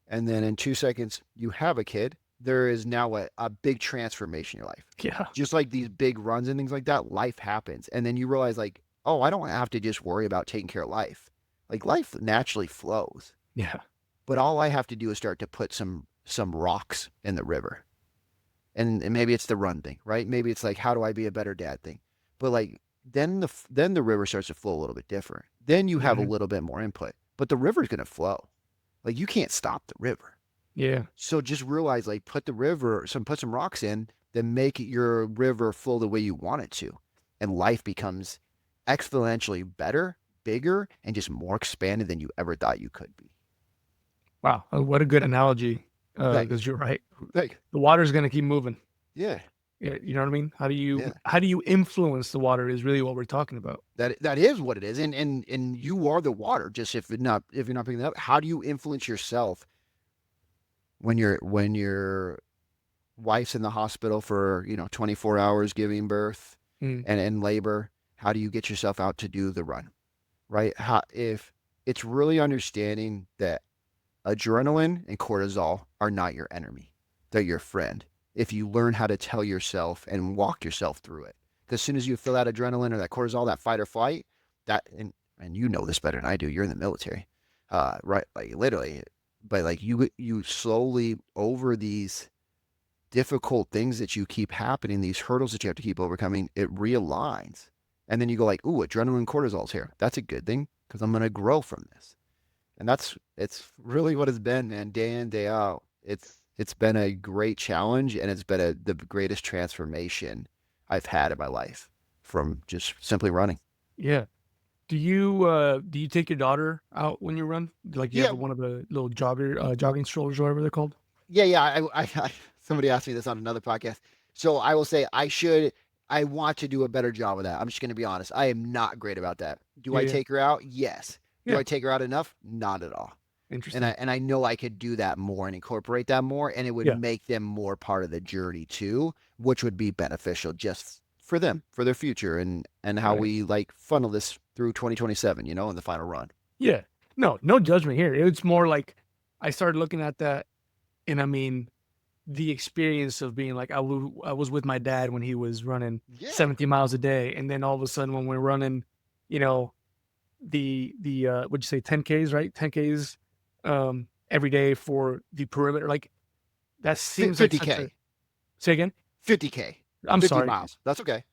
and then in 2 seconds you have a kid. There is now a big transformation in your life. Yeah. Just like these big runs and things like that, life happens. And then you realize like, oh, I don't have to just worry about taking care of life. Like life naturally flows. Yeah. But all I have to do is start to put some rocks in the river. And maybe it's the run thing, right? Maybe it's like how do I be a better dad thing. But like then the river starts to flow a little bit different. Then you have a Mhm. little bit more input. But the river's going to flow. Like you can't stop the river. Yeah. So just realize like put some rocks in, then make your river flow the way you want it to. And life becomes exponentially better, bigger, and just more expanded than you ever thought you could be. Wow. What a good analogy. Thank you. Because you're right. Thank you. The water's going to keep moving. Yeah. Yeah, you know what I mean? Yeah. How do you influence the water is really what we're talking about. That is what it is. And you are the water. Just if you're not picking it up, how do you influence yourself when your wife's in the hospital for 24 hours giving birth Mm. and in labor? How do you get yourself out to do the run, right? How if it's really understanding that adrenaline and cortisol are not your enemy, they're your friend. If you learn how to tell yourself and walk yourself through it, because as soon as you feel that adrenaline or that cortisol, that fight or flight, that and you know this better than I do. You're in the military, right? Like literally, but like you slowly over these difficult things that you keep happening, these hurdles that you have to keep overcoming, it realigns. And then you go like, ooh, adrenaline cortisol's here. That's a good thing because I'm going to grow from this. And it's really what it's been, man, day in, day out. It's been a great challenge and it's been the greatest transformation I've had in my life from just simply running. Yeah. Do you take your daughter out when you run? Like you Yeah, have one of the little jogging strollers or whatever they're called? yeah. Somebody asked me this on another podcast. So I will say I want to do a better job of that. I'm just going to be honest. I am not great about that. Do Yeah, I yeah. take her out? Yes. Do Yeah. I take her out enough? Not at all. Interesting. And I know I could do that more and incorporate that more, and it would Yeah. make them more part of the journey too, which would be beneficial just for them, for their future, and how Right. we like funnel this through 2027, in the final run. Yeah. No judgment here. It's more like I started looking at that, and I mean, the experience of being like I was with my dad when he was running Yeah. 70 miles a day, and then all of a sudden when we're running, the what'd you say, 10Ks, right? 10Ks every day for the perimeter. Like that seems like such 50K. a, say again? 50K. I'm 50 sorry. miles. That's okay.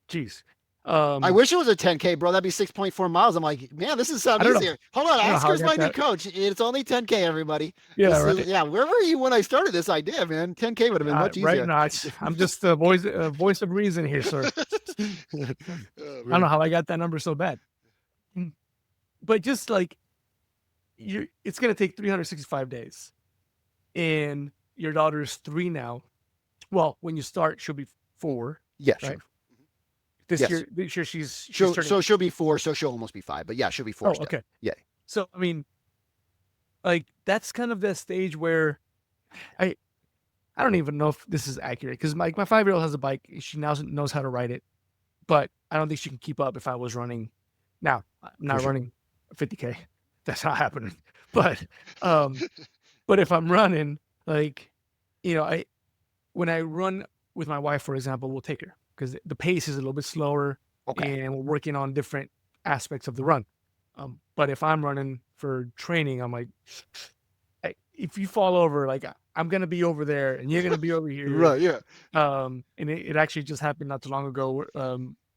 Jeez. I wish it was a 10K, bro. That'd be 6.4 miles. I'm like, man, this is I sound don't know. easier. Hold on, I don't know how I Oscar's got my new that. coach. It's only 10K, everybody. Yeah, This right. is, where were you when I started this idea, man? 10K would have been much easier. Right now, I'm just a voice of reason here, sir. I don't know how I got that number so bad. But just like it's gonna take 365 days. And your daughter's 3 now. Well, when you start, she'll be 4. Yeah, Right? sure. This Yes. year she's She'll, turning. so she'll be 4, so she'll almost be 5. But yeah, she'll be 4 Oh, still. okay. Yeah. So I mean, like that's kind of the stage where I don't even know if this is accurate because my 5-year-old has a bike. She now knows how to ride it, but I don't think she can keep up if I was running. Now I'm not sure. running 50K. That's not happening. But but if I'm running, like when I run with my wife, for example, we'll take her because the pace is a little bit slower, Okay. and we're working on different aspects of the run. But if I'm running for training, I'm like, hey, if you fall over, like I'm gonna be over there and you're gonna be over here. Right. Yeah. And it actually just happened not too long ago.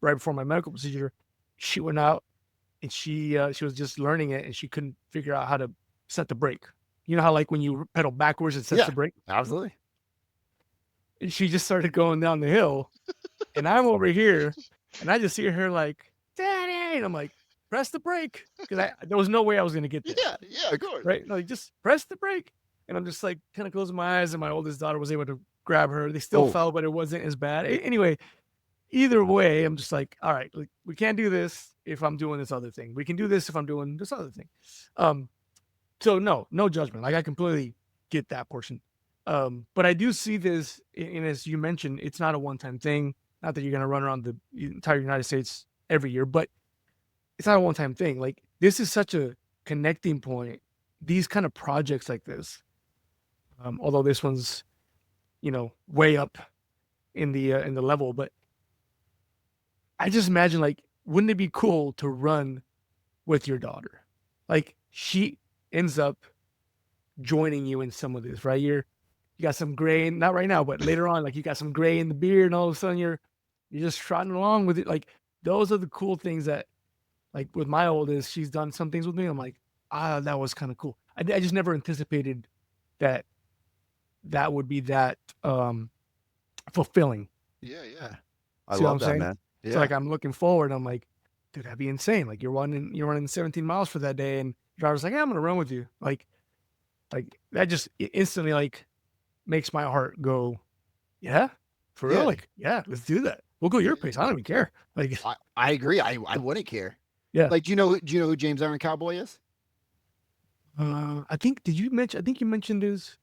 Right before my medical procedure, she went out and she was just learning it and she couldn't figure out how to set the brake. You know how like when you pedal backwards, it sets Yeah. the brake. Absolutely. And she just started going down the hill, and I'm over here, and I just see her like, Daddy, and I'm like, press the brake, because there was no way I was gonna get there. Yeah, of course. Right? Like, just press the brake, and I'm just like, kind of closing my eyes, and my oldest daughter was able to grab her. They still fell, but it wasn't as bad. Anyway, either way, I'm just like, all right, like, we can't do this if I'm doing this other thing. We can do this if I'm doing this other thing. So no judgment. Like I completely get that portion. But I do see this, and as you mentioned, it's not a one-time thing. Not that you're going to run around the entire United States every year, but it's not a one-time thing. Like, this is such a connecting point. These kind of projects like this, although this one's, way up in the level, but I just imagine, like, wouldn't it be cool to run with your daughter? Like, she ends up joining you in some of this, right? You got some gray, not right now, but later on, like, you got some gray in the beard, and all of a sudden you're just trotting along with it. Like, those are the cool things that, like, with my oldest, she's done some things with me. I'm like, that was kind of cool. I just never anticipated that would be that fulfilling. Yeah, yeah. I See what love I'm that, saying? man. So, Yeah. like, I'm looking forward. I'm like, dude, that'd be insane. Like, you're running 17 miles for that day, and your driver's like, I'm gonna run with you. Like that just instantly, like, makes my heart go, yeah, for real. Yeah. Like, yeah, let's do that. We'll go your pace. I don't even care. Like, I agree. I wouldn't care. yeah. Like, do you know who James Iron Cowboy is? I think you mentioned this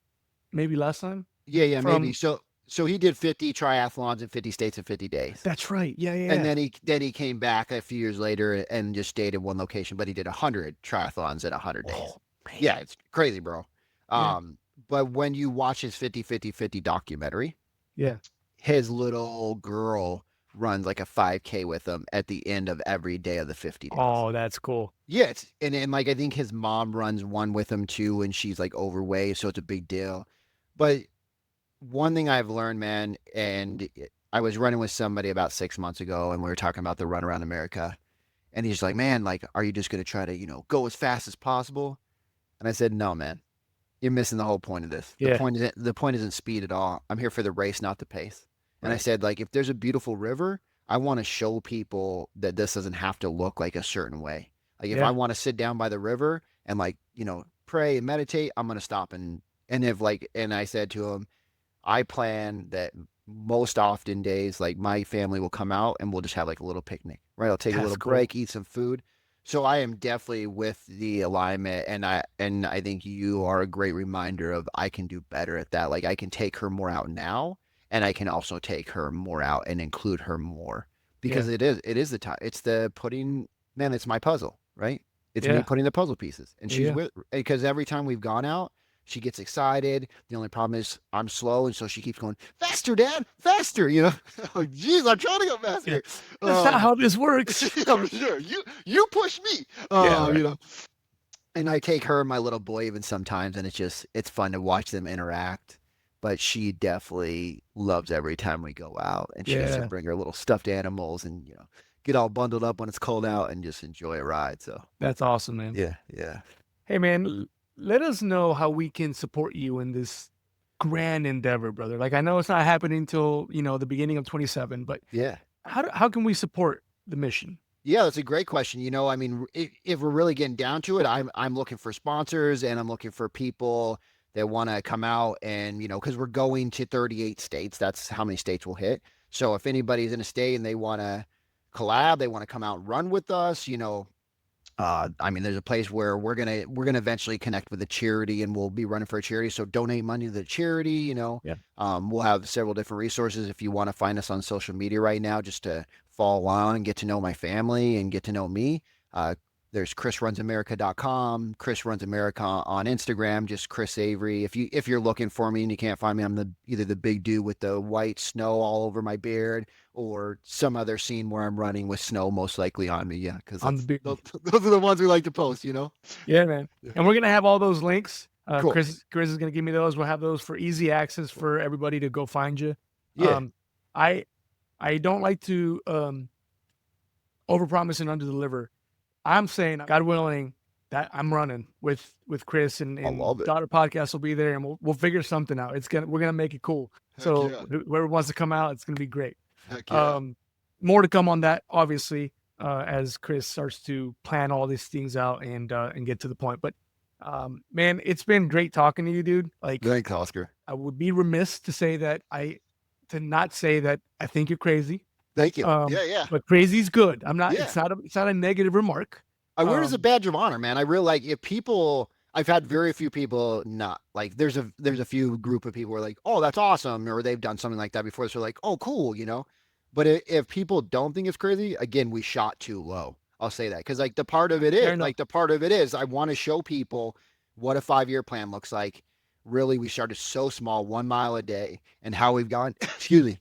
maybe last time. Yeah, maybe. From So he did 50 triathlons in 50 states in 50 days. That's right. Yeah. And then he came back a few years later and just stayed in one location, but he did 100 triathlons in 100 days. Oh, man. Yeah, it's crazy, bro. Yeah. But when you watch his 50-50-50 documentary, Yeah. his little girl runs like a 5K with him at the end of every day of the 50 days. Oh, that's cool. Yeah, and like I think his mom runs one with him too, and she's like overweight, so it's a big deal. But one thing I've learned, man, and I was running with somebody about 6 months ago, and we were talking about the run around America, and he's like, "Man, like, are you just gonna try to, go as fast as possible?" And I said, "No, man, you're missing the whole point of this. Yeah. The point isn't speed at all. I'm here for the race, not the pace." And I Right. said, like, if there's a beautiful river, I want to show people that this doesn't have to look like a certain way. Like, if I Yeah. want to sit down by the river and like, pray and meditate, I'm gonna stop and if like, and I said to him, I plan that most often days, like my family will come out and we'll just have like a little picnic, right? I'll take a That's little cool. break, eat some food. So I am definitely with the alignment, and I think you are a great reminder of I can do better at that. Like I can take her more out now, and I can also take her more out and include her more because Yeah. it is the time. It's the putting, man, it's my puzzle, right? It's me Yeah. putting the puzzle pieces, and she's Yeah. with because every time we've gone out, she gets excited. The only problem is I'm slow, and so she keeps going faster, Dad, faster. Like, geez, I'm trying to go faster. Yeah. That's not how this works. I'm sure you push me. Yeah, right. And I take her and my little boy even sometimes, and it's fun to watch them interact. But she definitely loves every time we go out, and she gets to Yeah. bring her little stuffed animals and get all bundled up when it's cold out and just enjoy a ride. So That's awesome, man. yeah. Hey, man, let us know how we can support you in this grand endeavor, brother. Like, I know it's not happening till, the beginning of 27, but Yeah. how can we support the mission? Yeah, that's a great question. I mean, if we're really getting down to it, I'm looking for sponsors and I'm looking for people that want to come out and, because we're going to 38 states. That's how many states we'll hit. So if anybody's in a state and they want to collab, they want to come out and run with us, I mean, there's a place where we're gonna eventually connect with a charity, and we'll be running for a charity. So donate money to the charity. Yeah. We'll have several different resources if you want to find us on social media right now, just to follow along and get to know my family and get to know me. There's chrisrunsamerica.com, Chris Runs America on Instagram, just Chris Avery. If you're looking for me and you can't find me, I'm either the big dude with the white snow all over my beard, or some other scene where I'm running with snow most likely on me. Yeah, because On the big, those are the ones we like to post. yeah, man. Yeah. And we're gonna have all those links. Cool. Chris is gonna give me those. We'll have those for easy access for everybody to go find you. Yeah. I don't like to overpromise and underdeliver. I'm saying, God willing, that I'm running with Chris, and I love it. Daughter Podcast will be there, and we'll figure something out. We're gonna make it cool. Heck So yeah. whoever wants to come out, it's gonna be great. Heck yeah. More to come on that, obviously, as Chris starts to plan all these things out and get to the point. But man, it's been great talking to you, dude. Like, Thanks, Oscar. I would be remiss to not say that I think you're crazy. Thank you. Um, Yeah. But crazy's good. I'm not. Yeah. It's not a negative remark. I wear it as a badge of honor, man. I really like if people. I've had very few people not like. There's a few group of people who are like, oh, that's awesome, or they've done something like that before, so they're like, oh, cool, you know. But if people don't think it's crazy, again, we shot too low. I'll say that because like the part of it Fair is enough. like the part of it is I want to show people what a 5-year plan looks like. Really, we started so small, 1 mile a day, and how we've gone. Excuse me,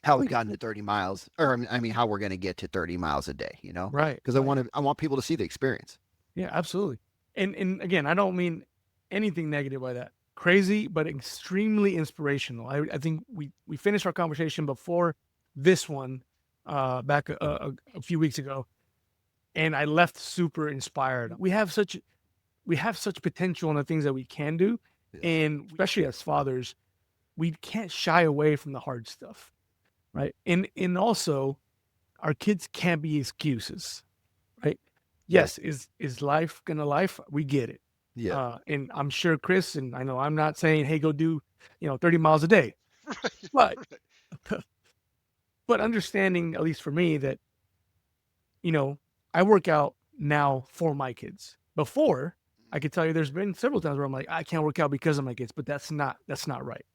how we've gotten to 30 miles, or I mean, how we're going to get to 30 miles a day. You know, Right. because I want people to see the experience. Yeah, absolutely. And again, I don't mean anything negative by that. Crazy, but extremely inspirational. I think we finished our conversation before this one back a few weeks ago, and I left super inspired. We have such potential in the things that we can do, and especially as fathers, we can't shy away from the hard stuff, right? And also, our kids can't be excuses, right? Yes, is life gonna life? We get it. Yeah. And I'm sure Chris, and I know I'm not saying, hey, go do, 30 miles a day, but but understanding, at least for me, that I work out now for my kids. Before, I could tell you there's been several times where I'm like, I can't work out because of my kids, but that's not right.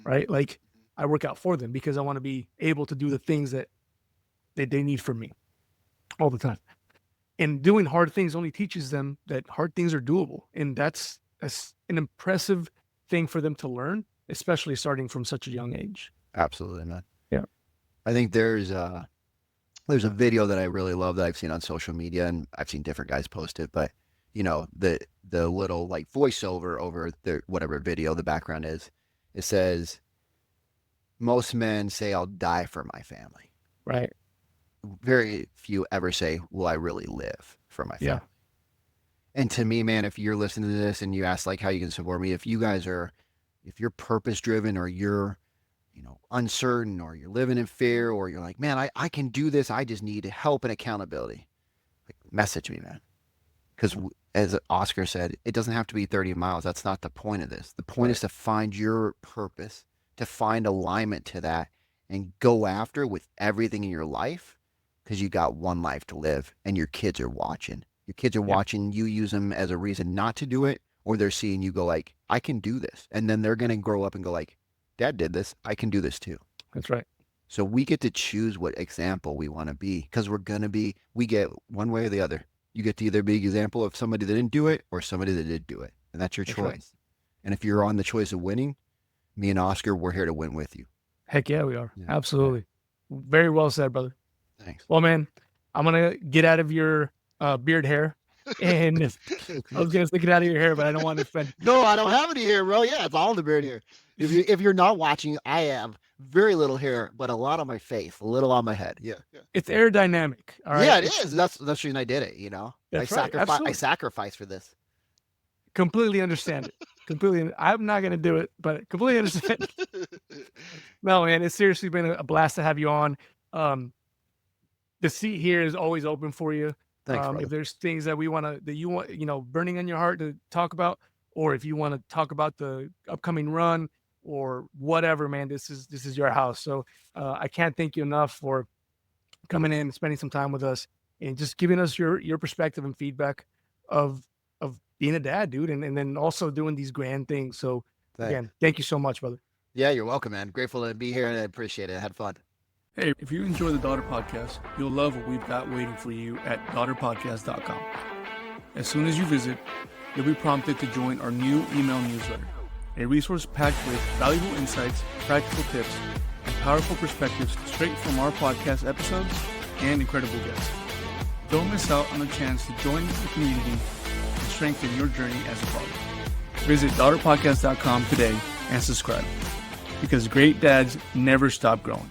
Right? Like, I work out for them because I want to be able to do the things that they need from me all the time. And doing hard things only teaches them that hard things are doable. And that's an impressive thing for them to learn, especially starting from such a young age. Absolutely, man. Yeah. I think there's a video that I really love that I've seen on social media, and I've seen different guys post it, but the little like voiceover over the whatever video the background is, it says, most men say I'll die for my family. Right. Very few ever say, will I really live for my family? Yeah. And to me, man, if you're listening to this and you ask like how you can support me, if you're purpose driven, or you're, uncertain, or you're living in fear, or you're like, man, I can do this. I just need help and accountability. Like, message me, man. Because as Oscar said, it doesn't have to be 30 miles. That's not the point of this. The point is to find your purpose, to find alignment to that, and go after it with everything in your life. Because you got one life to live, and your kids are watching. Your kids are watching you use them as a reason not to do it, or they're seeing you go like, I can do this. And then they're going to grow up and go like, Dad did this. I can do this too. That's right. So we get to choose what example we want to be, because we get one way or the other. You get to either be an example of somebody that didn't do it or somebody that did do it. And that's your choice. Right. And if you're on the choice of winning, me and Oscar, we're here to win with you. Heck yeah, we are. Yeah. Absolutely. Yeah. Very well said, brother. Thanks. Well, man, I'm going to get out of your beard hair. And I was going to stick it out of your hair, but I don't want to offend. No, I don't have any hair, bro. Yeah, it's all the beard hair. If you're not watching, I have very little hair, but a lot on my face, a little on my head. Yeah. It's aerodynamic. All right. Yeah, it is. That's the reason I did it, That's I sacrificed for this. Completely understand it. Completely. I'm not going to do it, but completely understand. No, man, it's seriously been a blast to have you on. The seat here is always open for you. Thanks, if there's things that you want, burning on your heart to talk about, or if you want to talk about the upcoming run or whatever, man, this is your house. So I can't thank you enough for coming in and spending some time with us and just giving us your perspective and feedback of being a dad, dude, and then also doing these grand things. So again, thank you so much, brother. Yeah, you're welcome, man. Grateful to be here, and I appreciate it. I had fun. Hey, if you enjoy the Daughter Podcast, you'll love what we've got waiting for you at daughterpodcast.com. As soon as you visit, you'll be prompted to join our new email newsletter, a resource packed with valuable insights, practical tips, and powerful perspectives straight from our podcast episodes and incredible guests. Don't miss out on the chance to join the community and strengthen your journey as a father. Visit daughterpodcast.com today and subscribe, because great dads never stop growing.